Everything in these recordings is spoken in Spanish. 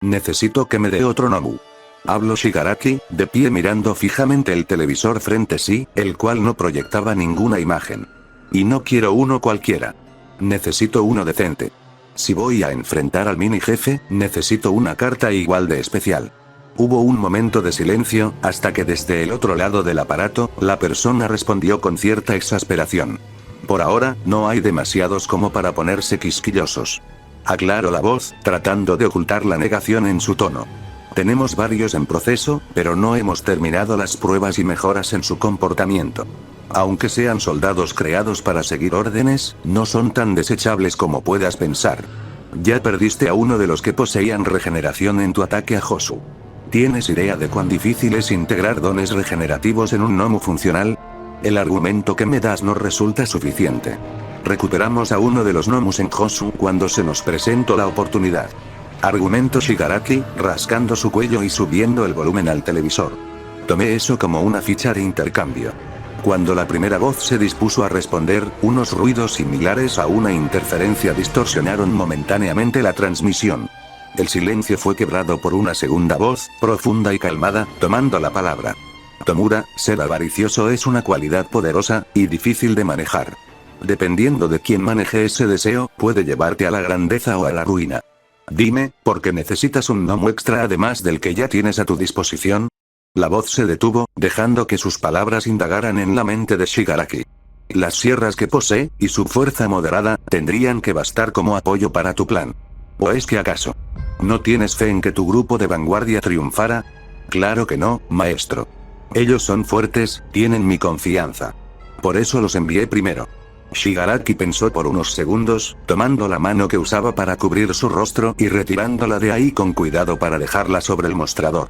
Necesito que me dé otro Nomu. Habló Shigaraki, de pie mirando fijamente el televisor frente sí, el cual no proyectaba ninguna imagen. Y no quiero uno cualquiera. Necesito uno decente. Si voy a enfrentar al mini jefe, necesito una carta igual de especial. Hubo un momento de silencio, hasta que desde el otro lado del aparato, la persona respondió con cierta exasperación. Por ahora, no hay demasiados como para ponerse quisquillosos. Aclaró la voz, tratando de ocultar la negación en su tono. Tenemos varios en proceso, pero no hemos terminado las pruebas y mejoras en su comportamiento. Aunque sean soldados creados para seguir órdenes, no son tan desechables como puedas pensar. Ya perdiste a uno de los que poseían regeneración en tu ataque a Josu. ¿Tienes idea de cuán difícil es integrar dones regenerativos en un Nomu funcional? El argumento que me das no resulta suficiente. Recuperamos a uno de los Nomus en Josu cuando se nos presentó la oportunidad. Argumentó Shigaraki, rascando su cuello y subiendo el volumen al televisor. Tomé eso como una ficha de intercambio. Cuando la primera voz se dispuso a responder, unos ruidos similares a una interferencia distorsionaron momentáneamente la transmisión. El silencio fue quebrado por una segunda voz, profunda y calmada, tomando la palabra. Tomura, ser avaricioso es una cualidad poderosa, y difícil de manejar. Dependiendo de quién maneje ese deseo, puede llevarte a la grandeza o a la ruina. Dime, ¿por qué necesitas un Nomu extra además del que ya tienes a tu disposición? La voz se detuvo, dejando que sus palabras indagaran en la mente de Shigaraki. Las sierras que posee, y su fuerza moderada, tendrían que bastar como apoyo para tu plan. ¿O es que acaso no tienes fe en que tu grupo de vanguardia triunfara? Claro que no, maestro. Ellos son fuertes, tienen mi confianza. Por eso los envié primero. Shigaraki pensó por unos segundos, tomando la mano que usaba para cubrir su rostro y retirándola de ahí con cuidado para dejarla sobre el mostrador.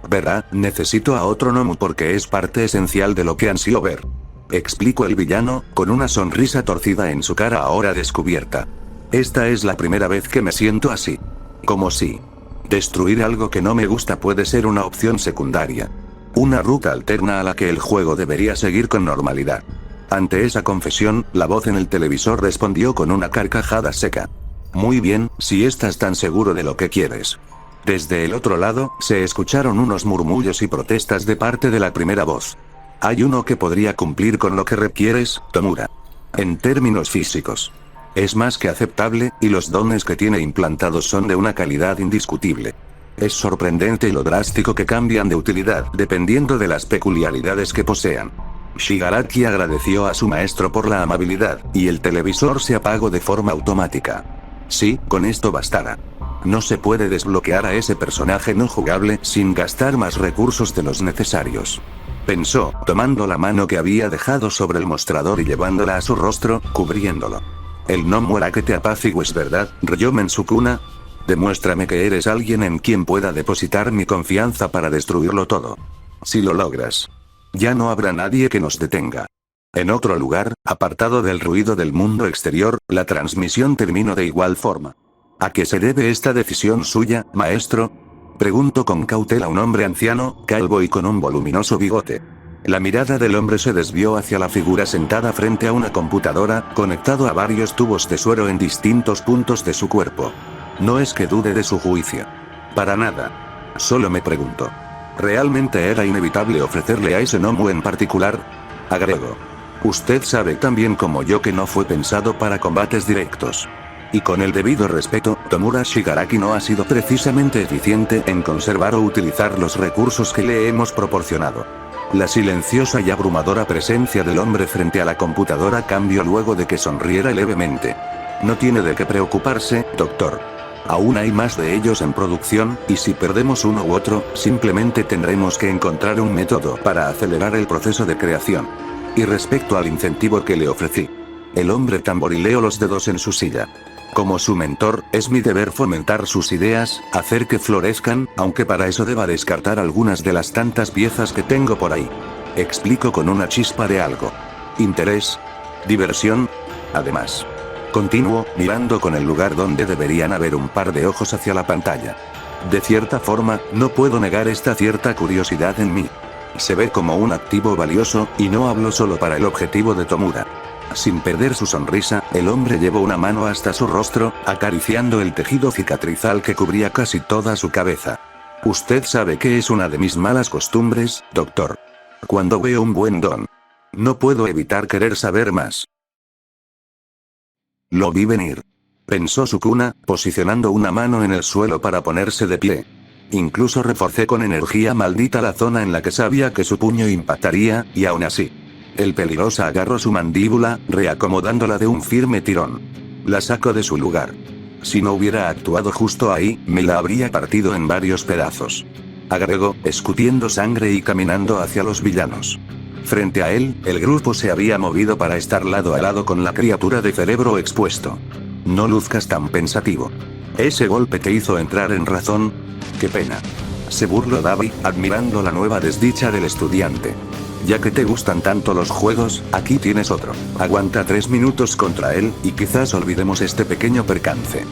Verá, necesito a otro Nomu porque es parte esencial de lo que ansío ver. Explicó el villano, con una sonrisa torcida en su cara ahora descubierta. Esta es la primera vez que me siento así. Como si destruir algo que no me gusta puede ser una opción secundaria. Una ruta alterna a la que el juego debería seguir con normalidad. Ante esa confesión, la voz en el televisor respondió con una carcajada seca. Muy bien, si estás tan seguro de lo que quieres. Desde el otro lado, se escucharon unos murmullos y protestas de parte de la primera voz. Hay uno que podría cumplir con lo que requieres, Tomura. En términos físicos. Es más que aceptable, y los dones que tiene implantados son de una calidad indiscutible. Es sorprendente lo drástico que cambian de utilidad dependiendo de las peculiaridades que posean. Shigaraki agradeció a su maestro por la amabilidad, y el televisor se apagó de forma automática. Sí, con esto bastará. No se puede desbloquear a ese personaje no jugable sin gastar más recursos de los necesarios. Pensó, tomando la mano que había dejado sobre el mostrador y llevándola a su rostro, cubriéndolo. El Nomu hará que te apacigues, ¿verdad, Ryomen Sukuna? Demuéstrame que eres alguien en quien pueda depositar mi confianza para destruirlo todo. Si lo logras, ya no habrá nadie que nos detenga. En otro lugar, apartado del ruido del mundo exterior, la transmisión terminó de igual forma. ¿A qué se debe esta decisión suya, maestro? Preguntó con cautela un hombre anciano, calvo y con un voluminoso bigote. La mirada del hombre se desvió hacia la figura sentada frente a una computadora, conectado a varios tubos de suero en distintos puntos de su cuerpo. No es que dude de su juicio. Para nada. Solo me pregunto. ¿Realmente era inevitable ofrecerle a ese Nomu en particular? Agregó. Usted sabe tan bien como yo que no fue pensado para combates directos. Y con el debido respeto, Tomura Shigaraki no ha sido precisamente eficiente en conservar o utilizar los recursos que le hemos proporcionado. La silenciosa y abrumadora presencia del hombre frente a la computadora cambió luego de que sonriera levemente. No tiene de qué preocuparse, doctor. Aún hay más de ellos en producción, y si perdemos uno u otro, simplemente tendremos que encontrar un método para acelerar el proceso de creación. Y respecto al incentivo que le ofrecí. El hombre tamborileó los dedos en su silla. Como su mentor, es mi deber fomentar sus ideas, hacer que florezcan, aunque para eso deba descartar algunas de las tantas piezas que tengo por ahí. Explico con una chispa de algo. Interés. Diversión. Además. Continuó, mirando con el lugar donde deberían haber un par de ojos hacia la pantalla. De cierta forma, no puedo negar esta cierta curiosidad en mí. Se ve como un activo valioso, y no hablo solo para el objetivo de Tomura. Sin perder su sonrisa, el hombre llevó una mano hasta su rostro, acariciando el tejido cicatrizal que cubría casi toda su cabeza. Usted sabe que es una de mis malas costumbres, doctor. Cuando veo un buen don, no puedo evitar querer saber más. Lo vi venir. Pensó Sukuna, posicionando una mano en el suelo para ponerse de pie. Incluso reforcé con energía maldita la zona en la que sabía que su puño impactaría, y aún así. El peligrosa agarró su mandíbula, reacomodándola de un firme tirón. La sacó de su lugar. Si no hubiera actuado justo ahí, me la habría partido en varios pedazos. Agregó, escupiendo sangre y caminando hacia los villanos. Frente a él, el grupo se había movido para estar lado a lado con la criatura de cerebro expuesto. No luzcas tan pensativo. ¿Ese golpe te hizo entrar en razón? ¡Qué pena! Se burló Davi, admirando la nueva desdicha del estudiante. Ya que te gustan tanto los juegos, aquí tienes otro. Aguanta 3 minutos contra él, y quizás olvidemos este pequeño percance.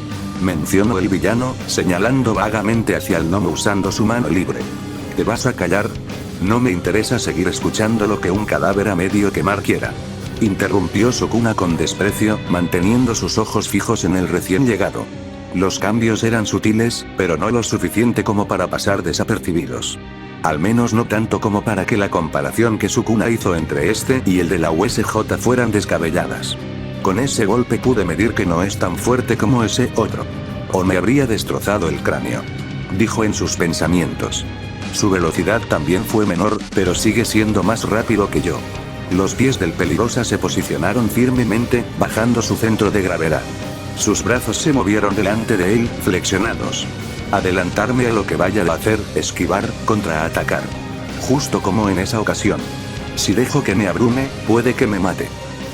Mencionó el villano, señalando vagamente hacia el gnomo usando su mano libre. ¿Te vas a callar? No me interesa seguir escuchando lo que un cadáver a medio quemar quiera. Interrumpió Sukuna con desprecio, manteniendo sus ojos fijos en el recién llegado. Los cambios eran sutiles, pero no lo suficiente como para pasar desapercibidos. Al menos no tanto como para que la comparación que Sukuna hizo entre este y el de la USJ fueran descabelladas. Con ese golpe pude medir que no es tan fuerte como ese otro. O me habría destrozado el cráneo. Dijo en sus pensamientos. Su velocidad también fue menor, pero sigue siendo más rápido que yo. Los pies del peligrosa se posicionaron firmemente, bajando su centro de gravedad. Sus brazos se movieron delante de él, flexionados. Adelantarme a lo que vaya a hacer, esquivar, contraatacar. Justo como en esa ocasión. Si dejo que me abrume, puede que me mate.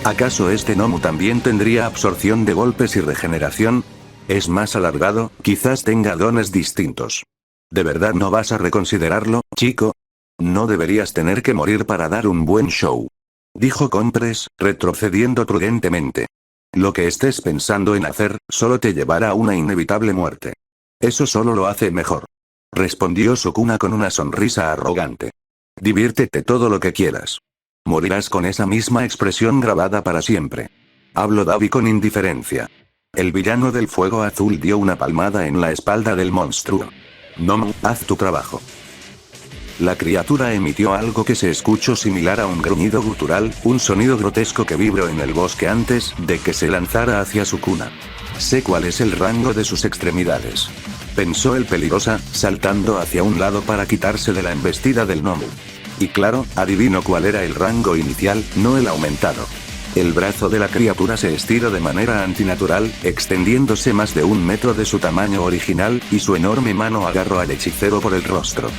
¿Acaso este gnomo también tendría absorción de golpes y regeneración? Es más alargado, quizás tenga dones distintos. ¿De verdad no vas a reconsiderarlo, chico? No deberías tener que morir para dar un buen show. Dijo Compres, retrocediendo prudentemente. Lo que estés pensando en hacer, solo te llevará a una inevitable muerte. Eso solo lo hace mejor. Respondió Sukuna con una sonrisa arrogante. Diviértete todo lo que quieras. Morirás con esa misma expresión grabada para siempre. Habló Davi con indiferencia. El villano del fuego azul dio una palmada en la espalda del monstruo. No, haz tu trabajo. La criatura emitió algo que se escuchó similar a un gruñido gutural, un sonido grotesco que vibró en el bosque antes de que se lanzara hacia Sukuna. Sé cuál es el rango de sus extremidades. Pensó el peligrosa, saltando hacia un lado para quitarse de la embestida del gnomo. Y claro, adivino cuál era el rango inicial, no el aumentado. El brazo de la criatura se estiró de manera antinatural, extendiéndose más de 1 metro de su tamaño original, y su enorme mano agarró al hechicero por el rostro.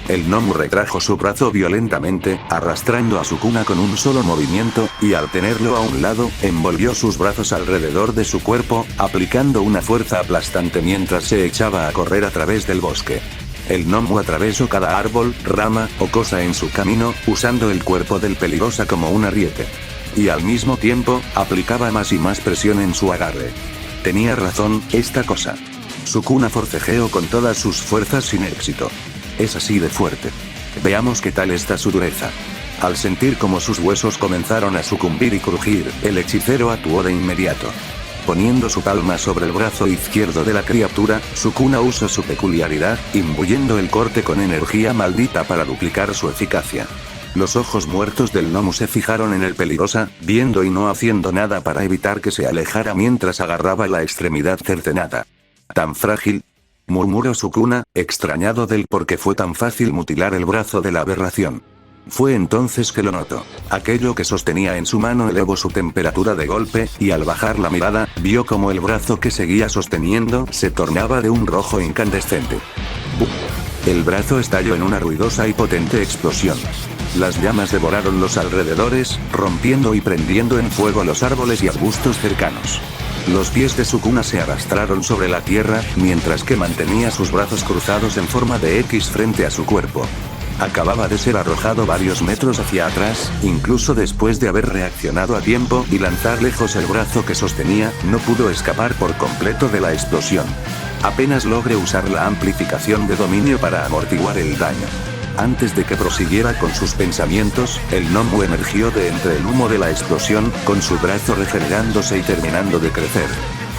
El gnomo retrajo su brazo violentamente, arrastrando a Sukuna con un solo movimiento, y al tenerlo a un lado, envolvió sus brazos alrededor de su cuerpo, aplicando una fuerza aplastante mientras se echaba a correr a través del bosque. El gnomo atravesó cada árbol, rama, o cosa en su camino, usando el cuerpo del peligrosa como un ariete. Y al mismo tiempo, aplicaba más y más presión en su agarre. Tenía razón, esta cosa. Sukuna forcejeó con todas sus fuerzas sin éxito. Es así de fuerte. Veamos qué tal está su dureza. Al sentir como sus huesos comenzaron a sucumbir y crujir, el hechicero actuó de inmediato. Poniendo su palma sobre el brazo izquierdo de la criatura, Sukuna usó su peculiaridad, imbuyendo el corte con energía maldita para duplicar su eficacia. Los ojos muertos del gnomo se fijaron en el peligrosa, viendo y no haciendo nada para evitar que se alejara mientras agarraba la extremidad cercenada. ¿Tan frágil?, murmuró Sukuna, extrañado del por qué fue tan fácil mutilar el brazo de la aberración. Fue entonces que lo notó. Aquello que sostenía en su mano elevó su temperatura de golpe, y al bajar la mirada, vio como el brazo que seguía sosteniendo se tornaba de un rojo incandescente. El brazo estalló en una ruidosa y potente explosión. Las llamas devoraron los alrededores, rompiendo y prendiendo en fuego los árboles y arbustos cercanos. Los pies de Sukuna se arrastraron sobre la tierra, mientras que mantenía sus brazos cruzados en forma de X frente a su cuerpo. Acababa de ser arrojado varios metros hacia atrás, incluso después de haber reaccionado a tiempo y lanzar lejos el brazo que sostenía, no pudo escapar por completo de la explosión. Apenas logré usar la amplificación de dominio para amortiguar el daño. Antes de que prosiguiera con sus pensamientos, el gnomo emergió de entre el humo de la explosión, con su brazo regenerándose y terminando de crecer.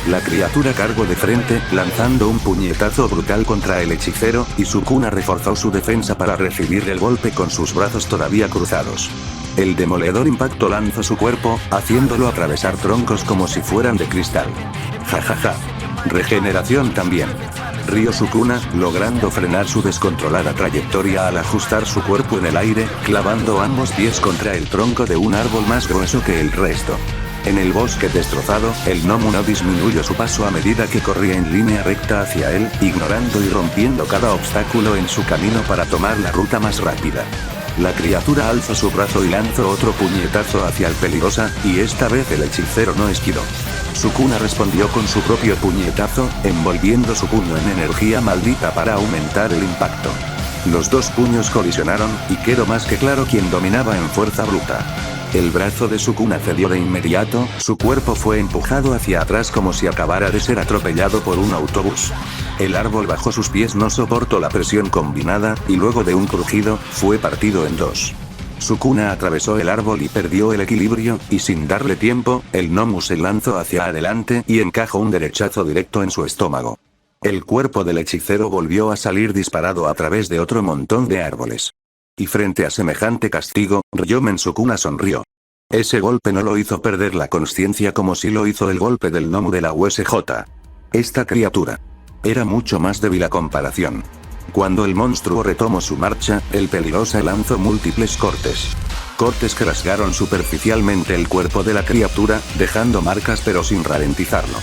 La criatura cargó de frente, lanzando un puñetazo brutal contra el hechicero, y Sukuna reforzó su defensa para recibir el golpe con sus brazos todavía cruzados. El demoledor impacto lanzó su cuerpo, haciéndolo atravesar troncos como si fueran de cristal. Jajaja. Regeneración también. Rió Sukuna, logrando frenar su descontrolada trayectoria al ajustar su cuerpo en el aire, clavando ambos pies contra el tronco de un árbol más grueso que el resto. En el bosque destrozado, el gnomo no disminuyó su paso a medida que corría en línea recta hacia él, ignorando y rompiendo cada obstáculo en su camino para tomar la ruta más rápida. La criatura alzó su brazo y lanzó otro puñetazo hacia el peligrosa, y esta vez el hechicero no esquivó. Sukuna respondió con su propio puñetazo, envolviendo su puño en energía maldita para aumentar el impacto. Los dos puños colisionaron, y quedó más que claro quién dominaba en fuerza bruta. El brazo de Sukuna cedió de inmediato, su cuerpo fue empujado hacia atrás como si acabara de ser atropellado por un autobús. El árbol bajo sus pies no soportó la presión combinada, y luego de un crujido, fue partido en dos. Sukuna atravesó el árbol y perdió el equilibrio, y sin darle tiempo, el gnomo se lanzó hacia adelante y encajó un derechazo directo en su estómago. El cuerpo del hechicero volvió a salir disparado a través de otro montón de árboles. Y frente a semejante castigo, Ryomen Sukuna sonrió. Ese golpe no lo hizo perder la conciencia como si lo hizo el golpe del gnomo de la USJ. Esta criatura era mucho más débil a comparación. Cuando el monstruo retomó su marcha, el peligrosa lanzó múltiples cortes. Cortes que rasgaron superficialmente el cuerpo de la criatura, dejando marcas pero sin ralentizarlo.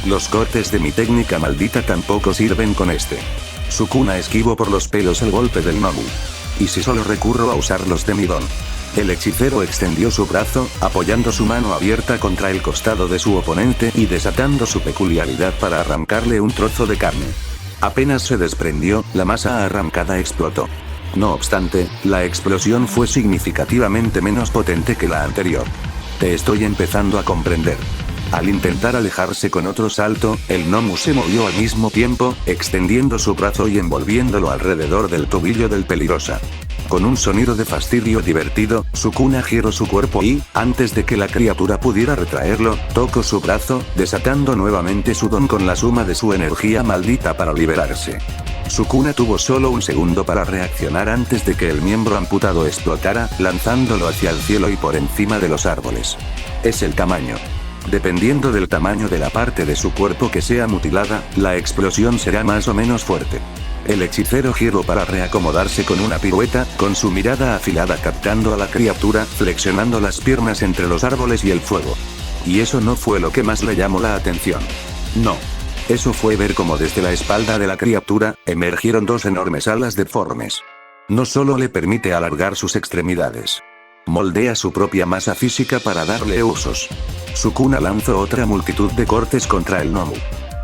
Los cortes de mi técnica maldita tampoco sirven con este. Sukuna esquivó por los pelos el golpe del gnomo. ¿Y si solo recurro a usar los de mi don? El hechicero extendió su brazo, apoyando su mano abierta contra el costado de su oponente y desatando su peculiaridad para arrancarle un trozo de carne. Apenas se desprendió, la masa arrancada explotó. No obstante, la explosión fue significativamente menos potente que la anterior. Te estoy empezando a comprender. Al intentar alejarse con otro salto, el gnomo se movió al mismo tiempo, extendiendo su brazo y envolviéndolo alrededor del tobillo del peligrosa. Con un sonido de fastidio divertido, Sukuna giró su cuerpo y, antes de que la criatura pudiera retraerlo, tocó su brazo, desatando nuevamente su don con la suma de su energía maldita para liberarse. Sukuna tuvo solo un segundo para reaccionar antes de que el miembro amputado explotara, lanzándolo hacia el cielo y por encima de los árboles. Es el tamaño. Dependiendo del tamaño de la parte de su cuerpo que sea mutilada, la explosión será más o menos fuerte. El hechicero giró para reacomodarse con una pirueta, con su mirada afilada captando a la criatura, flexionando las piernas entre los árboles y el fuego. Y eso no fue lo que más le llamó la atención. No. Eso fue ver cómo desde la espalda de la criatura, emergieron dos enormes alas deformes. No solo le permite alargar sus extremidades. Moldea su propia masa física para darle usos. Sukuna lanzó otra multitud de cortes contra el gnomo.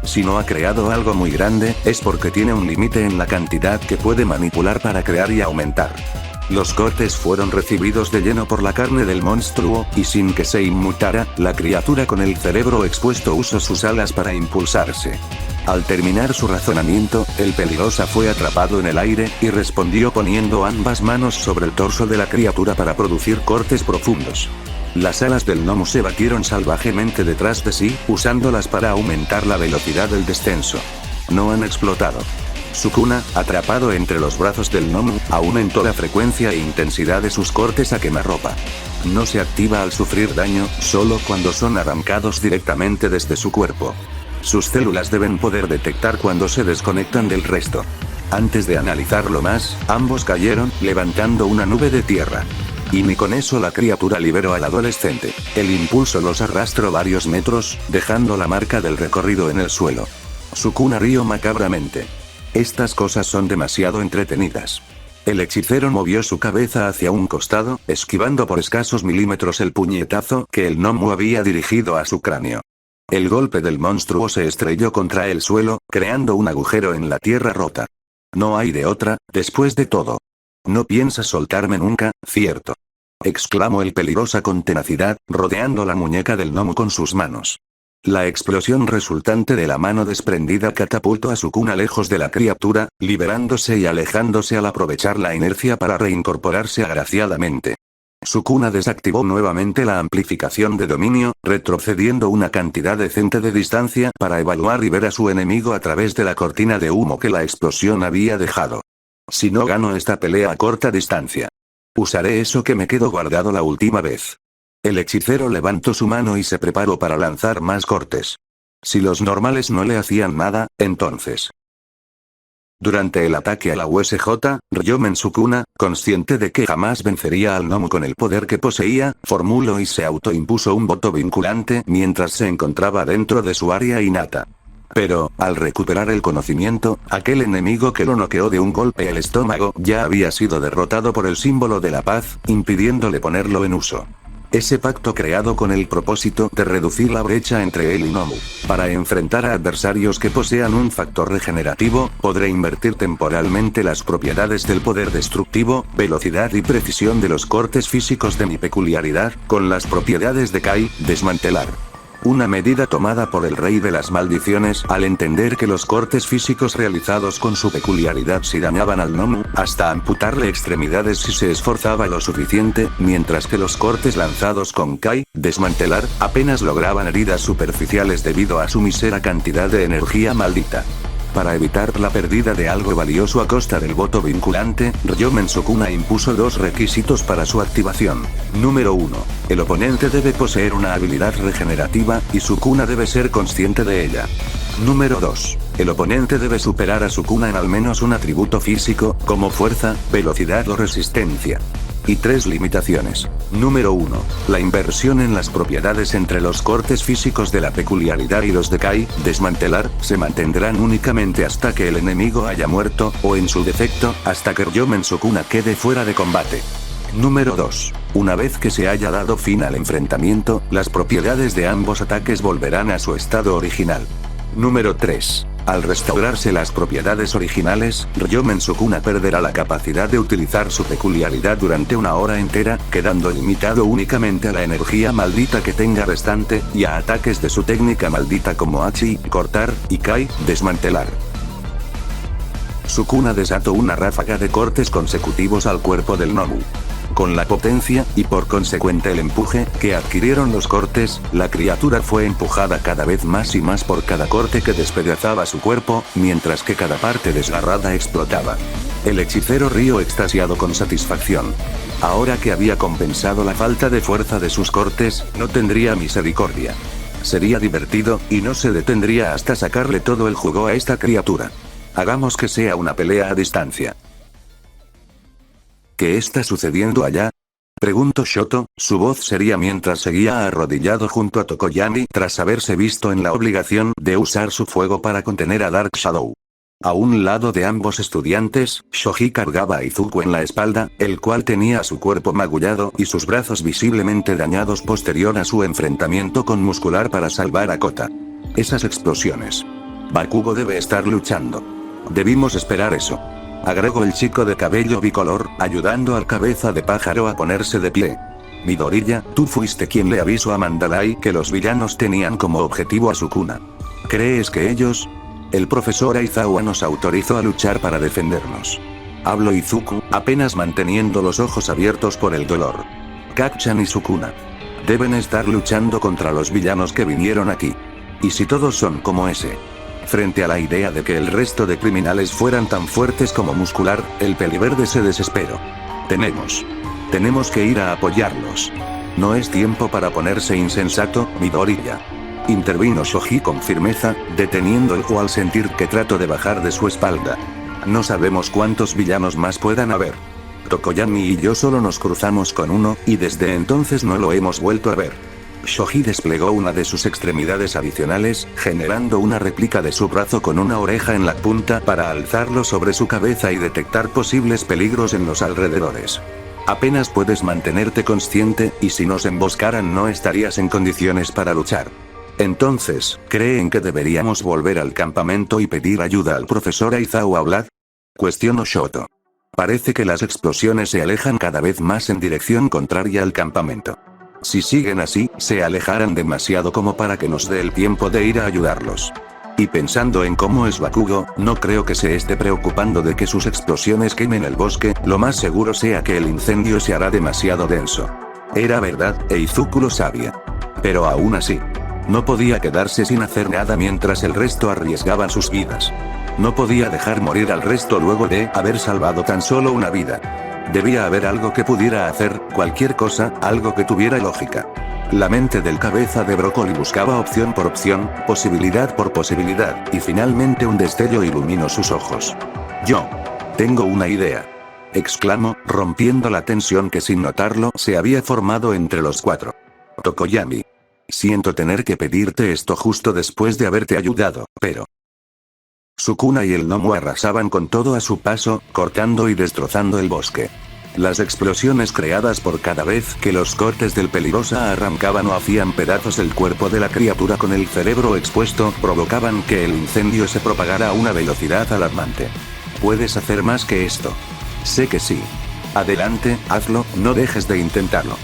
Si no ha creado algo muy grande, es porque tiene un límite en la cantidad que puede manipular para crear y aumentar. Los cortes fueron recibidos de lleno por la carne del monstruo, y sin que se inmutara, la criatura con el cerebro expuesto usó sus alas para impulsarse. Al terminar su razonamiento, el peligrosa fue atrapado en el aire, y respondió poniendo ambas manos sobre el torso de la criatura para producir cortes profundos. Las alas del gnomo se batieron salvajemente detrás de sí, usándolas para aumentar la velocidad del descenso. No han explotado. Sukuna, atrapado entre los brazos del gnomo, aumentó la frecuencia e intensidad de sus cortes a quemarropa. No se activa al sufrir daño, solo cuando son arrancados directamente desde su cuerpo. Sus células deben poder detectar cuando se desconectan del resto. Antes de analizarlo más, ambos cayeron, levantando una nube de tierra. Y ni con eso la criatura liberó al adolescente. El impulso los arrastró varios metros, dejando la marca del recorrido en el suelo. Sukuna rió macabramente. Estas cosas son demasiado entretenidas. El hechicero movió su cabeza hacia un costado, esquivando por escasos milímetros el puñetazo que el gnomo había dirigido a su cráneo. El golpe del monstruo se estrelló contra el suelo, creando un agujero en la tierra rota. No hay de otra, después de todo. No piensas soltarme nunca, ¿cierto? Exclamó el peligrosa con tenacidad, rodeando la muñeca del gnomo con sus manos. La explosión resultante de la mano desprendida catapultó a Sukuna lejos de la criatura, liberándose y alejándose al aprovechar la inercia para reincorporarse agraciadamente. Sukuna desactivó nuevamente la amplificación de dominio, retrocediendo una cantidad decente de distancia para evaluar y ver a su enemigo a través de la cortina de humo que la explosión había dejado. Si no gano esta pelea a corta distancia, usaré eso que me quedó guardado la última vez. El hechicero levantó su mano y se preparó para lanzar más cortes. Si los normales no le hacían nada, entonces. Durante el ataque a la USJ, Ryomen Sukuna, consciente de que jamás vencería al gnomo con el poder que poseía, formuló y se autoimpuso un voto vinculante mientras se encontraba dentro de su área innata. Pero, al recuperar el conocimiento, aquel enemigo que lo noqueó de un golpe al estómago ya había sido derrotado por el símbolo de la paz, impidiéndole ponerlo en uso. Ese pacto creado con el propósito de reducir la brecha entre él y Nomu. Para enfrentar a adversarios que posean un factor regenerativo, podré invertir temporalmente las propiedades del poder destructivo, velocidad y precisión de los cortes físicos de mi peculiaridad, con las propiedades de Kai, desmantelar. Una medida tomada por el rey de las maldiciones al entender que los cortes físicos realizados con su peculiaridad si dañaban al gnomo, hasta amputarle extremidades si se esforzaba lo suficiente, mientras que los cortes lanzados con Kai, desmantelar, apenas lograban heridas superficiales debido a su mísera cantidad de energía maldita. Para evitar la pérdida de algo valioso a costa del voto vinculante, Ryomen Sukuna impuso dos requisitos para su activación. Número 1. El oponente debe poseer una habilidad regenerativa, y Sukuna debe ser consciente de ella. Número 2. El oponente debe superar a Sukuna en al menos un atributo físico, como fuerza, velocidad o resistencia. Y 3 limitaciones. Número 1. La inversión en las propiedades entre los cortes físicos de la peculiaridad y los de Kai, desmantelar, se mantendrán únicamente hasta que el enemigo haya muerto, o en su defecto, hasta que Ryomen Sukuna quede fuera de combate. Número 2. Una vez que se haya dado fin al enfrentamiento, las propiedades de ambos ataques volverán a su estado original. Número 3. Al restaurarse las propiedades originales, Ryomen Sukuna perderá la capacidad de utilizar su peculiaridad durante una hora entera, quedando limitado únicamente a la energía maldita que tenga restante, y a ataques de su técnica maldita como Hachi, cortar, y Kai, desmantelar. Sukuna desató una ráfaga de cortes consecutivos al cuerpo del Nomu. Con la potencia, y por consecuente el empuje, que adquirieron los cortes, la criatura fue empujada cada vez más y más por cada corte que despedazaba su cuerpo, mientras que cada parte desgarrada explotaba. El hechicero rió extasiado con satisfacción. Ahora que había compensado la falta de fuerza de sus cortes, no tendría misericordia. Sería divertido, y no se detendría hasta sacarle todo el jugo a esta criatura. Hagamos que sea una pelea a distancia. ¿Qué está sucediendo allá? Preguntó Shoto, su voz seria mientras seguía arrodillado junto a Tokoyami tras haberse visto en la obligación de usar su fuego para contener a Dark Shadow. A un lado de ambos estudiantes, Shoji cargaba a Izuku en la espalda, el cual tenía su cuerpo magullado y sus brazos visiblemente dañados posterior a su enfrentamiento con Muscular para salvar a Kota. Esas explosiones. Bakugo debe estar luchando. Debimos esperar eso. Agregó el chico de cabello bicolor, ayudando al cabeza de pájaro a ponerse de pie. Midoriya, tú fuiste quien le avisó a Mandalay que los villanos tenían como objetivo a Sukuna. ¿Crees que ellos? El profesor Aizawa nos autorizó a luchar para defendernos. Habló Izuku, apenas manteniendo los ojos abiertos por el dolor. Kacchan y Sukuna deben estar luchando contra los villanos que vinieron aquí. ¿Y si todos son como ese? Frente a la idea de que el resto de criminales fueran tan fuertes como Muscular, el peliverde se desesperó. Tenemos que ir a apoyarlos. No es tiempo para ponerse insensato, Midoriya. Intervino Shoji con firmeza, deteniéndolo al sentir que trató de bajar de su espalda. No sabemos cuántos villanos más puedan haber. Tokoyami y yo solo nos cruzamos con uno, y desde entonces no lo hemos vuelto a ver. Shoji desplegó una de sus extremidades adicionales, generando una réplica de su brazo con una oreja en la punta para alzarlo sobre su cabeza y detectar posibles peligros en los alrededores. Apenas puedes mantenerte consciente, y si nos emboscaran no estarías en condiciones para luchar. Entonces, ¿creen que deberíamos volver al campamento y pedir ayuda al profesor Aizawa Vlad? Cuestionó Shoto. Parece que las explosiones se alejan cada vez más en dirección contraria al campamento. Si siguen así, se alejarán demasiado como para que nos dé el tiempo de ir a ayudarlos. Y pensando en cómo es Bakugo, no creo que se esté preocupando de que sus explosiones quemen el bosque, lo más seguro sea que el incendio se hará demasiado denso. Era verdad, e Izuku lo sabía. Pero aún así, no podía quedarse sin hacer nada mientras el resto arriesgaban sus vidas. No podía dejar morir al resto luego de haber salvado tan solo una vida. Debía haber algo que pudiera hacer, cualquier cosa, algo que tuviera lógica. La mente del cabeza de brócoli buscaba opción por opción, posibilidad por posibilidad, y finalmente un destello iluminó sus ojos. Yo tengo una idea, exclamó, rompiendo la tensión que sin notarlo se había formado entre los cuatro. Tokoyami. Siento tener que pedirte esto justo después de haberte ayudado, pero... Sukuna y el gnomo arrasaban con todo a su paso, cortando y destrozando el bosque. Las explosiones creadas por cada vez que los cortes del peligrosa arrancaban o hacían pedazos el cuerpo de la criatura con el cerebro expuesto provocaban que el incendio se propagara a una velocidad alarmante. Puedes hacer más que esto. Sé que sí. Adelante, hazlo, no dejes de intentarlo.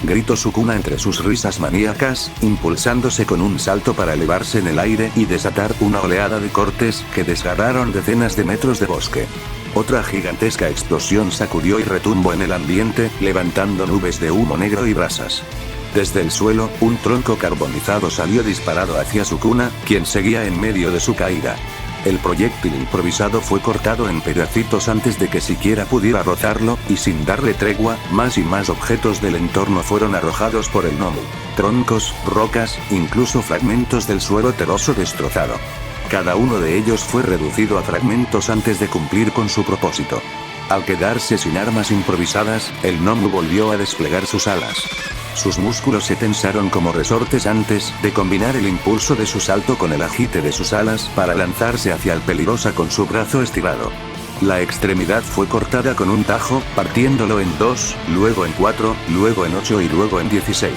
Gritó Sukuna entre sus risas maníacas, impulsándose con un salto para elevarse en el aire y desatar una oleada de cortes que desgarraron decenas de metros de bosque. Otra gigantesca explosión sacudió y retumbó en el ambiente, levantando nubes de humo negro y brasas. Desde el suelo, un tronco carbonizado salió disparado hacia Sukuna, quien seguía en medio de su caída. El proyectil improvisado fue cortado en pedacitos antes de que siquiera pudiera rozarlo, y sin darle tregua, más y más objetos del entorno fueron arrojados por el gnomo. Troncos, rocas, incluso fragmentos del suelo terroso destrozado. Cada uno de ellos fue reducido a fragmentos antes de cumplir con su propósito. Al quedarse sin armas improvisadas, el gnomo volvió a desplegar sus alas. Sus músculos se tensaron como resortes antes de combinar el impulso de su salto con el agite de sus alas para lanzarse hacia el peligrosa con su brazo estirado. La extremidad fue cortada con un tajo, partiéndolo en 2, luego en 4, luego en 8 y luego en 16.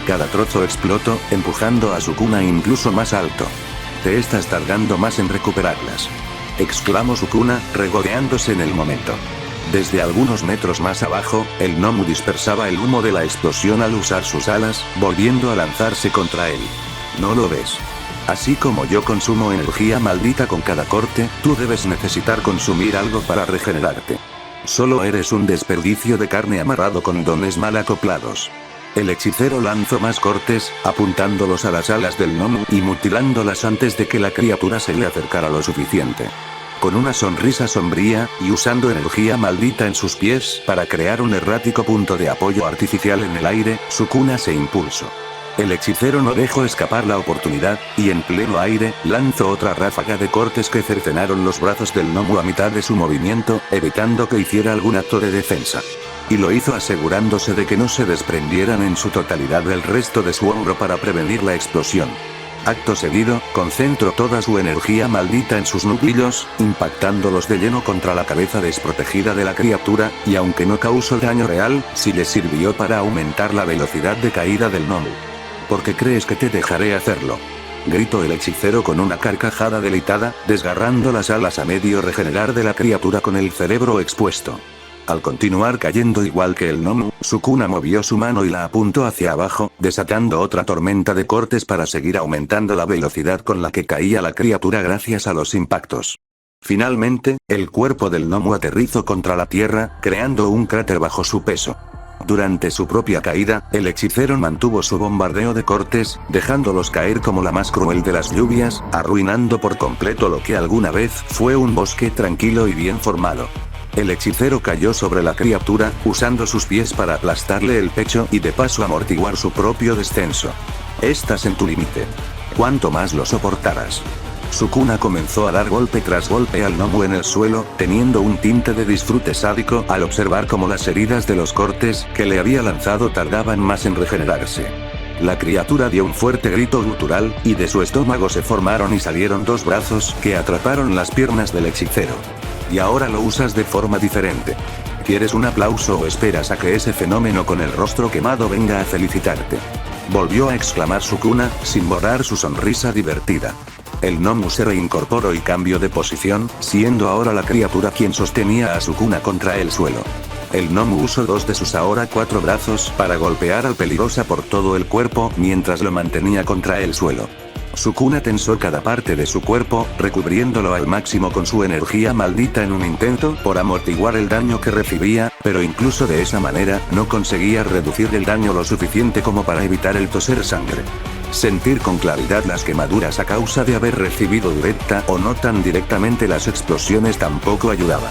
Cada trozo explotó, empujando a Sukuna incluso más alto. Te estás tardando más en recuperarlas, exclamó Sukuna, regodeándose en el momento. Desde algunos metros más abajo, el gnomo dispersaba el humo de la explosión al usar sus alas, volviendo a lanzarse contra él. ¿No lo ves? Así como yo consumo energía maldita con cada corte, tú debes necesitar consumir algo para regenerarte. Solo eres un desperdicio de carne amarrado con dones mal acoplados. El hechicero lanzó más cortes, apuntándolos a las alas del gnomo y mutilándolas antes de que la criatura se le acercara lo suficiente. Con una sonrisa sombría, y usando energía maldita en sus pies para crear un errático punto de apoyo artificial en el aire, Sukuna se impulsó. El hechicero no dejó escapar la oportunidad, y en pleno aire, lanzó otra ráfaga de cortes que cercenaron los brazos del gnomo a mitad de su movimiento, evitando que hiciera algún acto de defensa. Y lo hizo asegurándose de que no se desprendieran en su totalidad del resto de su hombro para prevenir la explosión. Acto seguido, concentró toda su energía maldita en sus nudillos, impactándolos de lleno contra la cabeza desprotegida de la criatura, y aunque no causó daño real, sí le sirvió para aumentar la velocidad de caída del gnomo. ¿Por qué crees que te dejaré hacerlo?, gritó el hechicero con una carcajada deleitada, desgarrando las alas a medio regenerar de la criatura con el cerebro expuesto. Al continuar cayendo igual que el gnomo, Sukuna movió su mano y la apuntó hacia abajo, desatando otra tormenta de cortes para seguir aumentando la velocidad con la que caía la criatura gracias a los impactos. Finalmente, el cuerpo del gnomo aterrizó contra la tierra, creando un cráter bajo su peso. Durante su propia caída, el hechicero mantuvo su bombardeo de cortes, dejándolos caer como la más cruel de las lluvias, arruinando por completo lo que alguna vez fue un bosque tranquilo y bien formado. El hechicero cayó sobre la criatura, usando sus pies para aplastarle el pecho y de paso amortiguar su propio descenso. Estás en tu límite. Cuanto más lo soportaras. Sukuna comenzó a dar golpe tras golpe al gnomo en el suelo, teniendo un tinte de disfrute sádico al observar cómo las heridas de los cortes que le había lanzado tardaban más en regenerarse. La criatura dio un fuerte grito gutural, y de su estómago se formaron y salieron dos brazos que atraparon las piernas del hechicero. Y ahora lo usas de forma diferente. ¿Quieres un aplauso o esperas a que ese fenómeno con el rostro quemado venga a felicitarte?, volvió a exclamar Sukuna, sin borrar su sonrisa divertida. El gnomo se reincorporó y cambió de posición, siendo ahora la criatura quien sostenía a Sukuna contra el suelo. el Nomu usó 2 de sus ahora 4 brazos para golpear al Peligrosa por todo el cuerpo mientras lo mantenía contra el suelo. Sukuna tensó cada parte de su cuerpo, recubriéndolo al máximo con su energía maldita en un intento por amortiguar el daño que recibía, pero incluso de esa manera no conseguía reducir el daño lo suficiente como para evitar el toser sangre. Sentir con claridad las quemaduras a causa de haber recibido directa o no tan directamente las explosiones tampoco ayudaba.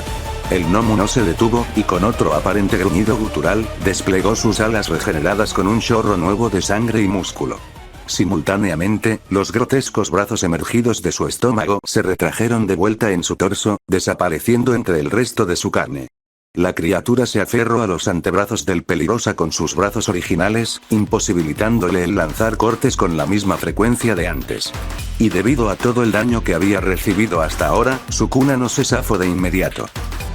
El Nomu no se detuvo, y con otro aparente gruñido gutural, desplegó sus alas regeneradas con un chorro nuevo de sangre y músculo. Simultáneamente, los grotescos brazos emergidos de su estómago se retrajeron de vuelta en su torso, desapareciendo entre el resto de su carne. La criatura se aferró a los antebrazos del Peligrosa con sus brazos originales, imposibilitándole el lanzar cortes con la misma frecuencia de antes. Y debido a todo el daño que había recibido hasta ahora, Sukuna no se zafó de inmediato.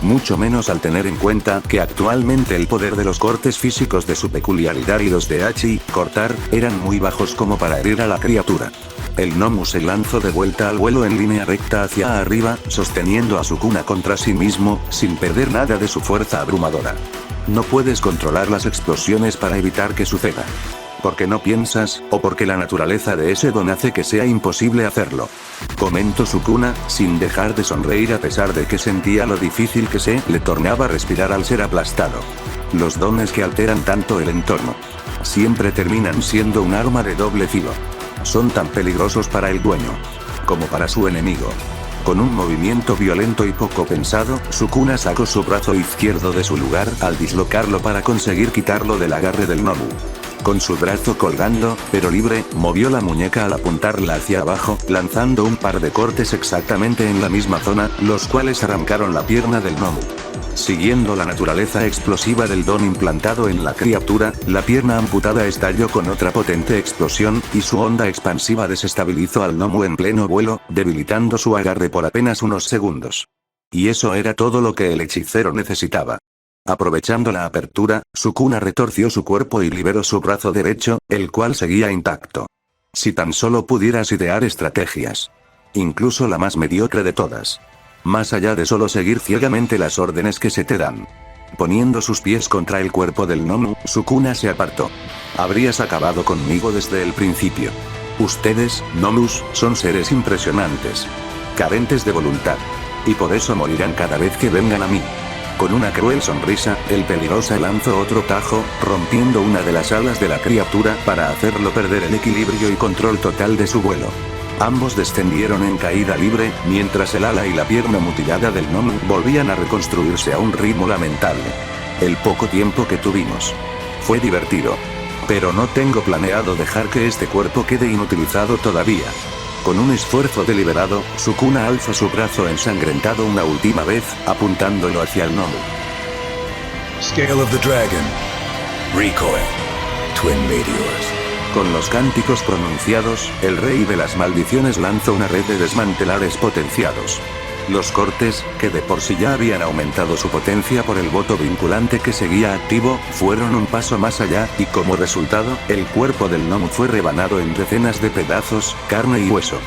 Mucho menos al tener en cuenta que actualmente el poder de los cortes físicos de su peculiaridad y los de Hachi, cortar, eran muy bajos como para herir a la criatura. El Nomu se lanzó de vuelta al vuelo en línea recta hacia arriba, sosteniendo a Sukuna contra sí mismo, sin perder nada de su fuerza abrumadora. No puedes controlar las explosiones para evitar que suceda. Porque no piensas, o porque la naturaleza de ese don hace que sea imposible hacerlo. Comentó Sukuna, sin dejar de sonreír a pesar de que sentía lo difícil que se le tornaba respirar al ser aplastado. Los dones que alteran tanto el entorno siempre terminan siendo un arma de doble filo. Son tan peligrosos para el dueño como para su enemigo. Con un movimiento violento y poco pensado, Sukuna sacó su brazo izquierdo de su lugar al dislocarlo para conseguir quitarlo del agarre del Nomu. Con su brazo colgando, pero libre, movió la muñeca al apuntarla hacia abajo, lanzando un par de cortes exactamente en la misma zona, los cuales arrancaron la pierna del Nomu. Siguiendo la naturaleza explosiva del don implantado en la criatura, la pierna amputada estalló con otra potente explosión, y su onda expansiva desestabilizó al Nomu en pleno vuelo, debilitando su agarre por apenas unos segundos. Y eso era todo lo que el hechicero necesitaba. Aprovechando la apertura, Sukuna retorció su cuerpo y liberó su brazo derecho, el cual seguía intacto. Si tan solo pudieras idear estrategias. Incluso la más mediocre de todas. Más allá de solo seguir ciegamente las órdenes que se te dan. Poniendo sus pies contra el cuerpo del Nomu, Sukuna se apartó. Habrías acabado conmigo desde el principio. Ustedes, Nomus, son seres impresionantes. Carentes de voluntad. Y por eso morirán cada vez que vengan a mí. Con una cruel sonrisa, el Peligrosa lanzó otro tajo, rompiendo una de las alas de la criatura para hacerlo perder el equilibrio y control total de su vuelo. Ambos descendieron en caída libre, mientras el ala y la pierna mutilada del Nomu volvían a reconstruirse a un ritmo lamentable. El poco tiempo que tuvimos fue divertido. Pero no tengo planeado dejar que este cuerpo quede inutilizado todavía. Con un esfuerzo deliberado, Sukuna alzó su brazo ensangrentado una última vez, apuntándolo hacia el Nomu. Scale of the Dragon. Recoil. Twin Meteors. Con los cánticos pronunciados, el rey de las maldiciones lanzó una red de desmantelares potenciados. Los cortes, que de por sí ya habían aumentado su potencia por el voto vinculante que seguía activo, fueron un paso más allá, y como resultado, el cuerpo del Nomu fue rebanado en decenas de pedazos, carne y hueso.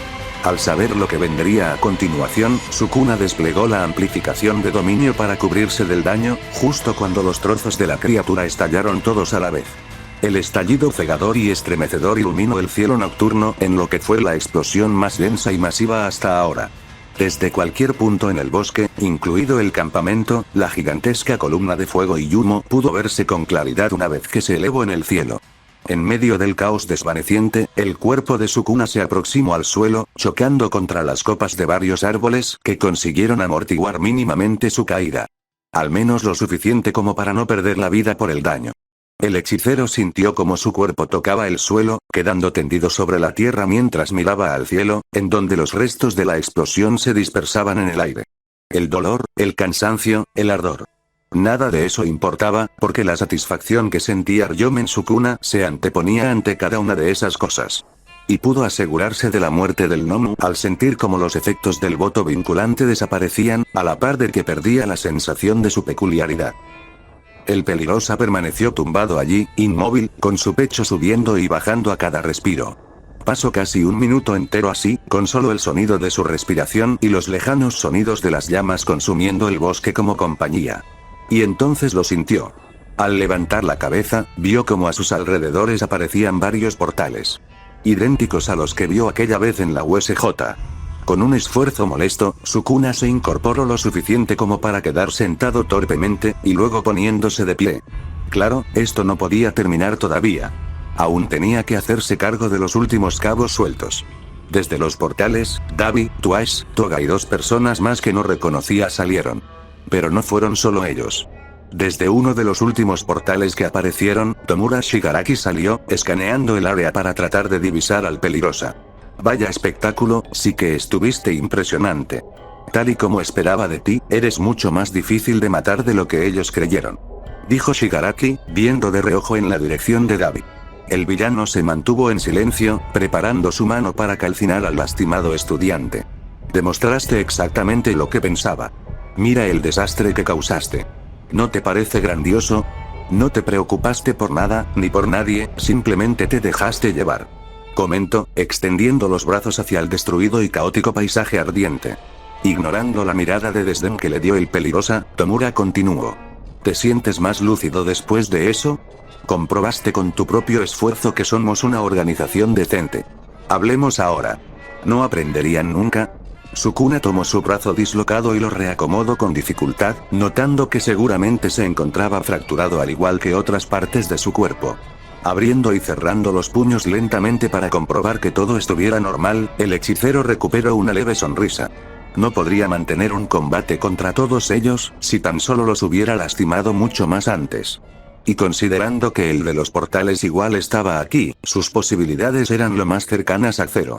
Al saber lo que vendría a continuación, Sukuna desplegó la amplificación de dominio para cubrirse del daño, justo cuando los trozos de la criatura estallaron todos a la vez. El estallido cegador y estremecedor iluminó el cielo nocturno en lo que fue la explosión más densa y masiva hasta ahora. Desde cualquier punto en el bosque, incluido el campamento, la gigantesca columna de fuego y humo pudo verse con claridad una vez que se elevó en el cielo. En medio del caos desvaneciente, el cuerpo de Sukuna se aproximó al suelo, chocando contra las copas de varios árboles que consiguieron amortiguar mínimamente su caída. Al menos lo suficiente como para no perder la vida por el daño. El hechicero sintió como su cuerpo tocaba el suelo, quedando tendido sobre la tierra mientras miraba al cielo, en donde los restos de la explosión se dispersaban en el aire. El dolor, el cansancio, el ardor. Nada de eso importaba, porque la satisfacción que sentía Ryomen Sukuna se anteponía ante cada una de esas cosas. Y pudo asegurarse de la muerte del Nomu al sentir como los efectos del voto vinculante desaparecían, a la par de que perdía la sensación de su peculiaridad. El Peligrosa permaneció tumbado allí, inmóvil, con su pecho subiendo y bajando a cada respiro. Pasó casi un minuto entero así, con solo el sonido de su respiración y los lejanos sonidos de las llamas consumiendo el bosque como compañía. Y entonces lo sintió. Al levantar la cabeza, vio como a sus alrededores aparecían varios portales. Idénticos a los que vio aquella vez en la USJ. Con un esfuerzo molesto, Sukuna se incorporó lo suficiente como para quedar sentado torpemente, y luego poniéndose de pie. Claro, esto no podía terminar todavía. Aún tenía que hacerse cargo de los últimos cabos sueltos. Desde los portales, Dabi, Twice, Toga y 2 personas más que no reconocía salieron. Pero no fueron solo ellos. Desde uno de los últimos portales que aparecieron, Tomura Shigaraki salió, escaneando el área para tratar de divisar al peligrosa. Vaya espectáculo, sí que estuviste impresionante. Tal y como esperaba de ti, eres mucho más difícil de matar de lo que ellos creyeron. Dijo Shigaraki, viendo de reojo en la dirección de Dabi. El villano se mantuvo en silencio, preparando su mano para calcinar al lastimado estudiante. Demostraste exactamente lo que pensaba. Mira el desastre que causaste. ¿No te parece grandioso? No te preocupaste por nada, ni por nadie, simplemente te dejaste llevar. Comentó, extendiendo los brazos hacia el destruido y caótico paisaje ardiente. Ignorando la mirada de desdén que le dio el peligrosa, Tomura continuó. ¿Te sientes más lúcido después de eso? Comprobaste con tu propio esfuerzo que somos una organización decente. Hablemos ahora. ¿No aprenderían nunca? Sukuna tomó su brazo dislocado y lo reacomodó con dificultad, notando que seguramente se encontraba fracturado al igual que otras partes de su cuerpo. Abriendo y cerrando los puños lentamente para comprobar que todo estuviera normal, el hechicero recuperó una leve sonrisa. No podría mantener un combate contra todos ellos, si tan solo los hubiera lastimado mucho más antes. Y considerando que el de los portales igual estaba aquí, sus posibilidades eran lo más cercanas a cero.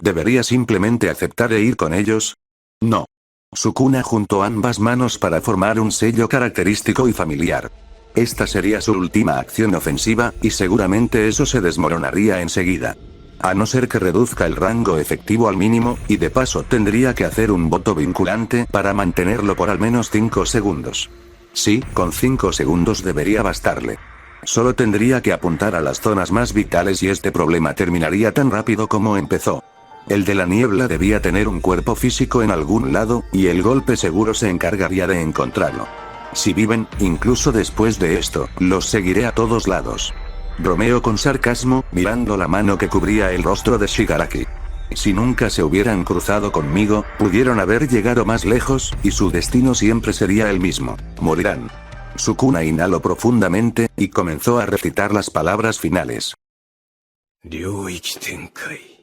¿Debería simplemente aceptar e ir con ellos? No. Sukuna juntó ambas manos para formar un sello característico y familiar. Esta sería su última acción ofensiva, y seguramente eso se desmoronaría enseguida. A no ser que reduzca el rango efectivo al mínimo, y de paso tendría que hacer un voto vinculante para mantenerlo por al menos 5 segundos. Sí, con 5 segundos debería bastarle. Solo tendría que apuntar a las zonas más vitales y este problema terminaría tan rápido como empezó. El de la niebla debía tener un cuerpo físico en algún lado, y el golpe seguro se encargaría de encontrarlo. Si viven, incluso después de esto, los seguiré a todos lados. Bromeó con sarcasmo, mirando la mano que cubría el rostro de Shigaraki. Si nunca se hubieran cruzado conmigo, pudieron haber llegado más lejos, y su destino siempre sería el mismo: morirán. Sukuna inhaló profundamente, y comenzó a recitar las palabras finales. Ryōiki Tenkai.